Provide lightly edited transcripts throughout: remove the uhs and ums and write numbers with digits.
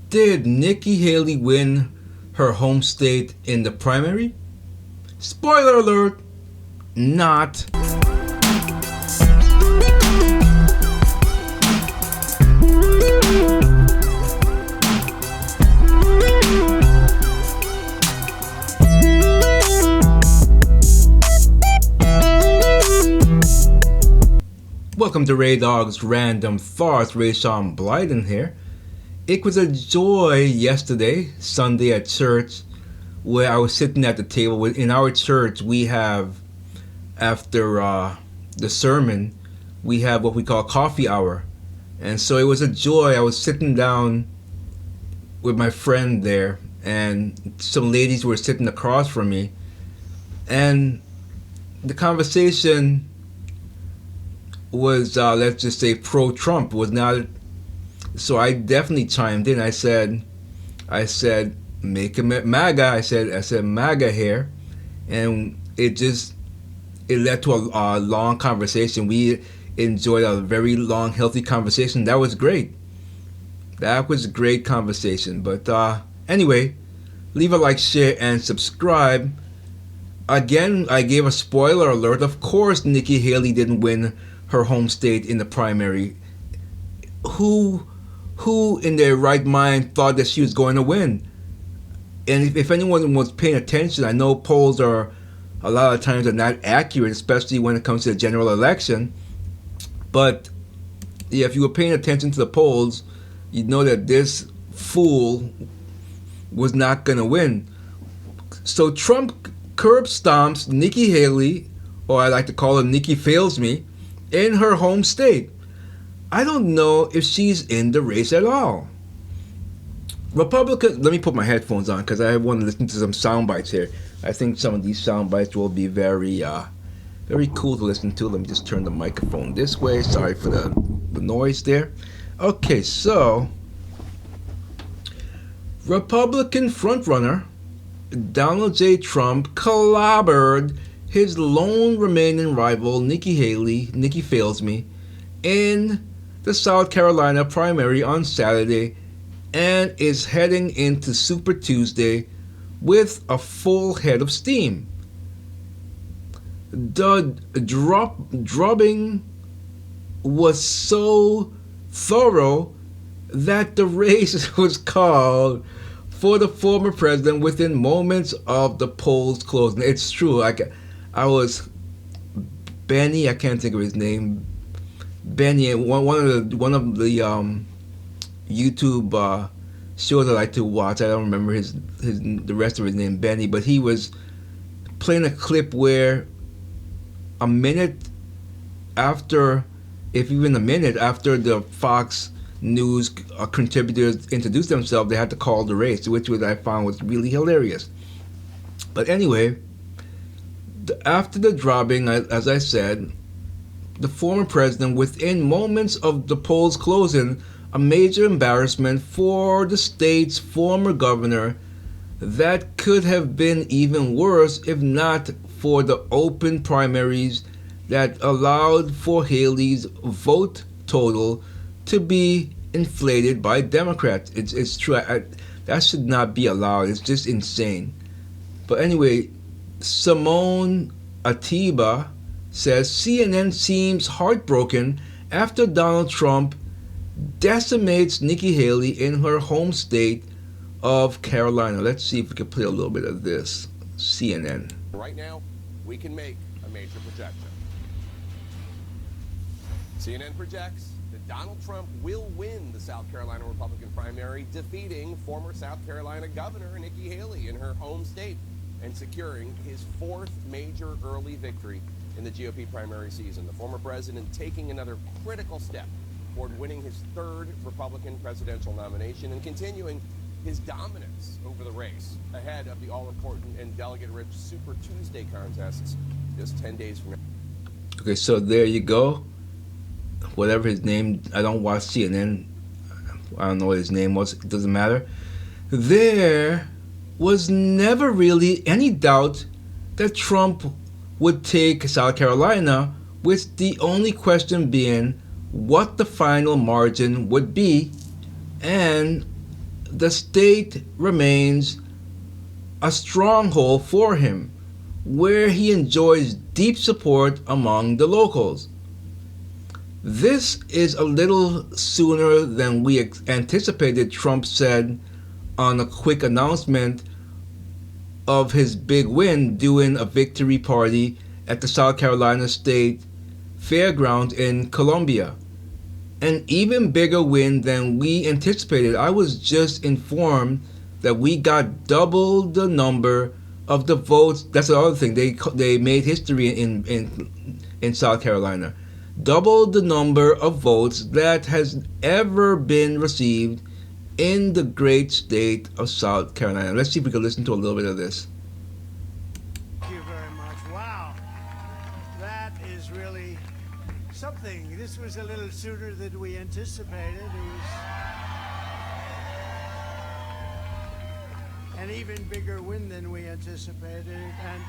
Did Nikki Haley win her home state in the primary? Spoiler alert, not. Welcome to Ray Dog's Random Thoughts. Ray Sean Blyden here. It was a joy yesterday, Sunday at church, where I was sitting at the table. In our church, we have, after the sermon, we have what we call coffee hour. And so it was a joy. I was sitting down with my friend there, and some ladies were sitting across from me. And the conversation was, let's just say, pro-Trump. Was not. So I definitely chimed in. I said, make him MAGA. I said MAGA here, and it led to a long conversation. We enjoyed a very long, healthy conversation. That was great. That was a great conversation. But anyway, leave a like, share, and subscribe. Again, I gave a spoiler alert. Of course, Nikki Haley didn't win her home state in the primary. Who in their right mind thought that she was going to win? And if anyone was paying attention, I know polls are a lot of times are not accurate, especially when it comes to the general election. But yeah, if you were paying attention to the polls, you'd know that this fool was not going to win. So Trump curb stomps Nikki Haley, or I like to call her Nikki Fails Me, in her home state. I don't know if she's in the race at all. Republicans, let me put my headphones on because I want to listen to some sound bites here. I think some of these sound bites will be very cool to listen to. Let me just turn the microphone this way. Sorry for the noise there. Okay, so Republican frontrunner Donald J. Trump clobbered his lone remaining rival, Nikki Haley, Nikki Fails Me, in the South Carolina primary on Saturday, and is heading into Super Tuesday with a full head of steam. The drubbing was so thorough that the race was called for the former president within moments of the polls closing. It's true. I was Benny. I can't think of his name. Benny. One of the YouTube shows I like to watch. I don't remember the rest of his name. Benny, but he was playing a clip where a minute after, if even a minute after the Fox News contributors introduced themselves, they had to call the race, which I found was really hilarious. But anyway, after the drubbing, as I said, the former president, within moments of the polls closing, a major embarrassment for the state's former governor that could have been even worse if not for the open primaries that allowed for Haley's vote total to be inflated by Democrats. It's true. That should not be allowed. It's just insane. But anyway, Simone Atiba says CNN seems heartbroken after Donald Trump decimates Nikki Haley in her home state of Carolina. Let's see if we can play a little bit of this. CNN. Right now, we can make a major projection. CNN projects that Donald Trump will win the South Carolina Republican primary, defeating former South Carolina Governor Nikki Haley in her home state and securing his fourth major early victory in the GOP primary season. The former president taking another critical step toward winning his third Republican presidential nomination and continuing his dominance over the race ahead of the all-important and delegate-rich Super Tuesday contests just 10 days from now. Okay, so there you go. Whatever his name, I don't watch CNN. I don't know what his name was. It doesn't matter. There was never really any doubt that Trump would take South Carolina, with the only question being what the final margin would be. And the state remains a stronghold for him, where he enjoys deep support among the locals. This is a little sooner than we anticipated, Trump said on a quick announcement of his big win during a victory party at the South Carolina State Fairgrounds in Columbia. An even bigger win than we anticipated. I was just informed that we got double the number of the votes. That's the other thing. They made history in South Carolina. Double the number of votes that has ever been received in the great state of South Carolina. Let's see if we can listen to a little bit of this. Thank you very much. Wow. That is really something. This was a little sooner than we anticipated. It was an even bigger win than we anticipated. And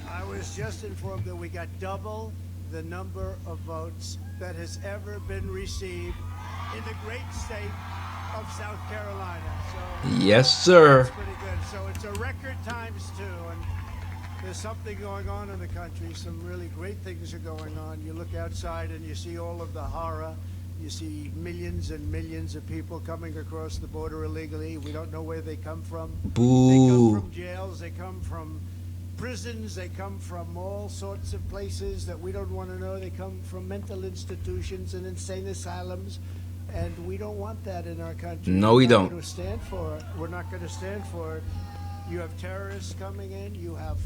I was just informed that we got double the number of votes that has ever been received in the great state of South Carolina. So Yes, sir. that's pretty good. So it's a record times two, and there's something going on in the country. Some really great things are going on. You look outside and you see all of the horror. You see millions and millions of people coming across the border illegally. We don't know where they come from. They come Boo. from jails. They come from prisons. They come from all sorts of places that we don't want to know. They come from mental institutions and insane asylums. And we don't want that in our country. No, we We're not don't. going to stand for it. We're not going to stand for it. You have terrorists coming in. You have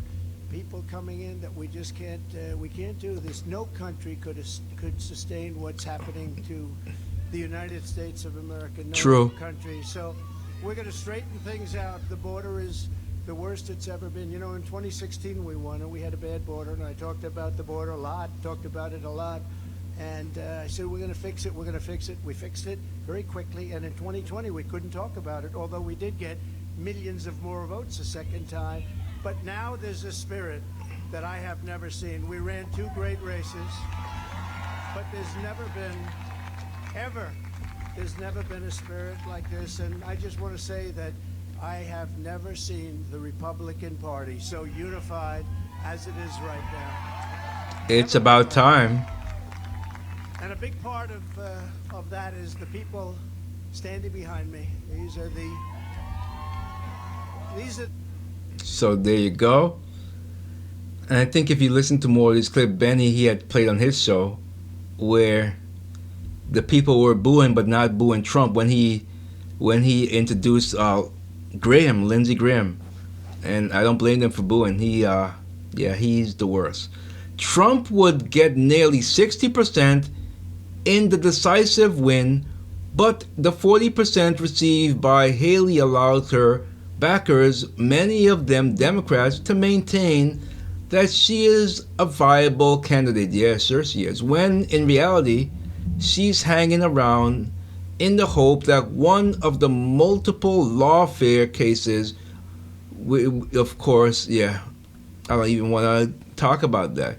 people coming in that we just can't. We can't do this. No country could sustain what's happening to the United States of America. No True. country. So we're going to straighten things out. The border is the worst it's ever been. You know, in 2016 we won, and we had a bad border, and I talked about the border a lot. Talked about it a lot. And I said, we're going to fix it, we're going to fix it. We fixed it very quickly. And in 2020, we couldn't talk about it, although we did get millions of more votes a second time. But now there's a spirit that I have never seen. We ran two great races, but there's never been a spirit like this. And I just want to say that I have never seen the Republican Party so unified as it is right now. It's about time. And a big part of that is the people standing behind me. These are. So there you go. And I think if you listen to more of this clip, Benny, he had played on his show where the people were booing but not booing Trump when he introduced Lindsey Graham. And I don't blame them for booing. He's the worst. Trump would get nearly 60% in the decisive win, but the 40% received by Haley allowed her backers, many of them Democrats, to maintain that she is a viable candidate. Yes, sure she is. When in reality, she's hanging around in the hope that one of the multiple lawfare cases, of course, I don't even want to talk about that.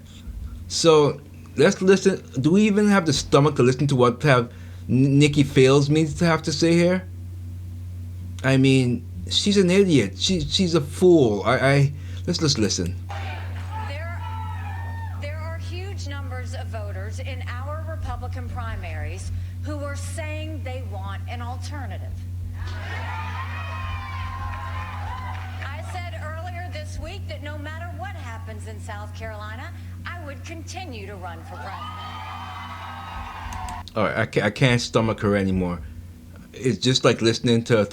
So let's listen. Do we even have the stomach to listen to what Nikki fails me to have to say here? I mean, she's an idiot. She's a fool. Let's just listen. There are huge numbers of voters in our Republican primaries who are saying they want an alternative. I said earlier this week that no matter what happens in South Carolina, I would continue to run for president. All right, I can't stomach her anymore. It's just like listening to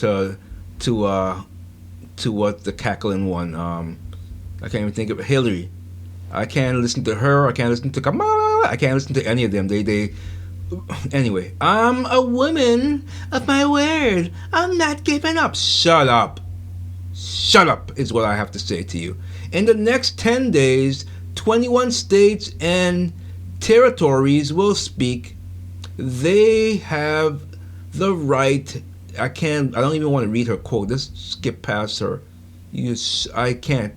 what the cackling one. I can't even think of Hillary. I can't listen to her. I can't listen to Kamala. I can't listen to any of them. They. Anyway, I'm a woman of my word. I'm not giving up. Shut up. Shut up is what I have to say to you. In the next 10 days, 21 states and territories will speak. They have the right. I don't even want to read her quote. Just skip past her. I can't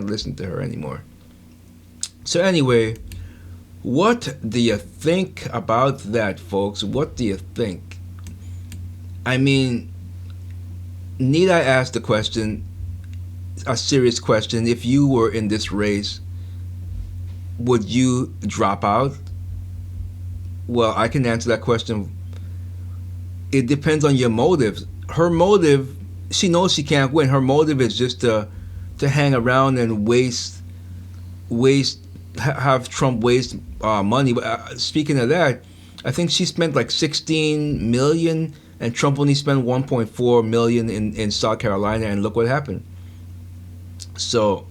listen to her anymore. So anyway, what do you think about that, folks? What do you think? I mean, need I ask the question, a serious question? If you were in this race, would you drop out? Well, I can answer that question. It depends on your motives. Her motive, she knows she can't win. Her motive is just to hang around and waste have Trump waste money. But speaking of that, I think she spent like 16 million, and Trump only spent 1.4 million in South Carolina, and look what happened. So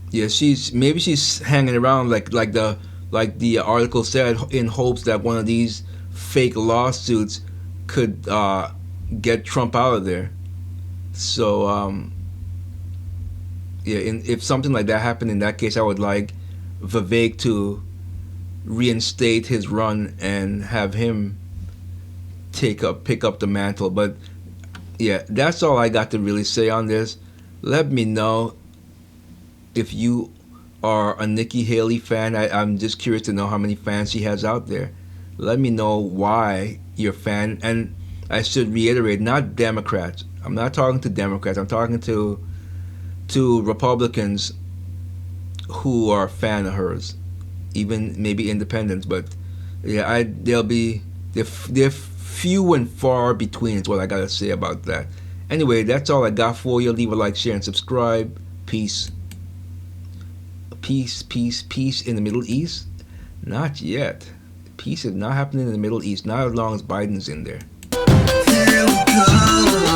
yeah, she's hanging around like the article said, in hopes that one of these fake lawsuits could get Trump out of there. So yeah, if something like that happened in that case, I would like Vivek to reinstate his run and have him pick up the mantle. But yeah, that's all I got to really say on this. Let me know if you are a Nikki Haley fan. I'm just curious to know how many fans she has out there. Let me know why you're a fan. And I should reiterate, not Democrats. I'm not talking to Democrats. I'm talking to Republicans who are a fan of hers, even maybe independents. But yeah, they're few and far between. Is what I gotta say about that. Anyway, that's all I got for you. Leave a like, share, and subscribe. Peace. Peace in the Middle East? Not yet. Peace is not happening in the Middle East. Not as long as Biden's in there. Feel good.